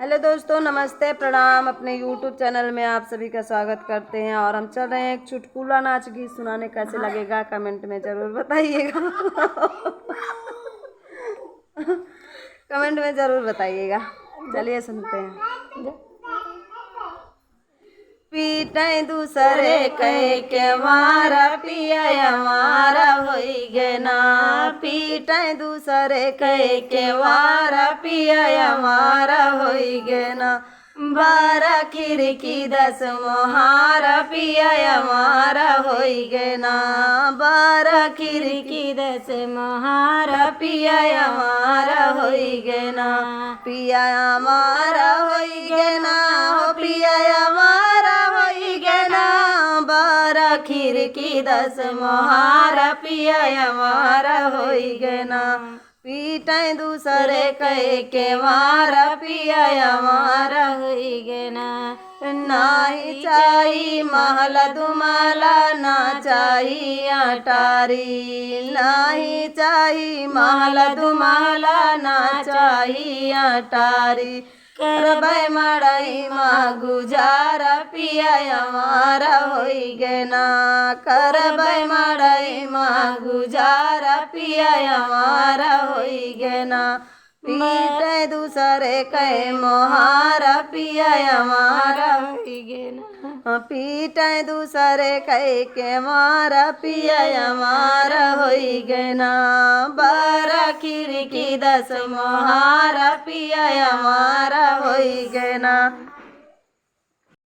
Hello दोस्तों, नमस्ते, प्रणाम। अपने YouTube चैनल में आप सभी का स्वागत करते हैं और हम चल रहे हैं एक चुटकुला नाच गीत सुनाने। कैसे लगेगा कमेंट में ज़रूर बताइएगा। कमेंट में ज़रूर बताइएगा। चलिए सुनते हैं। पीटे दूसरे कह के मारा पिया हमारा होई गे ना। पीटे दूसरे कह के मारा पिया हमारा होई गे ना। 12 खिड़की 10 मोहारा पिया हमारा होई गे ना। 12 खिड़की 10 मोहारा पिया हमारा होई गे ना। पिया हमारा होई गे ना, हो पिया हमारा होई गे ना। 12 खिड़की 10 मोहारा पिया हमारा होई गे ना। पीटे दूसरे कह के मारा पिया हमारा होई गे ना। नाही चाही महल दुमाला, ना चाही अटारी। नाही चाही महल दुमाला, ना चाही अटारी। करबै मड़ई माँ गुजारा पिया हमारा होई गे ना। करबै मड़ई माँ गुजारा पिया हमारा होई गे ना। पीटे दूसरे कहे मोहारा पिया हमारा होई गे ना। पीटे दूसरे कहे के मारा पिया हमारा होई गे ना। 12 खिड़की 10 मोहारा पिया हमारा होई गे ना।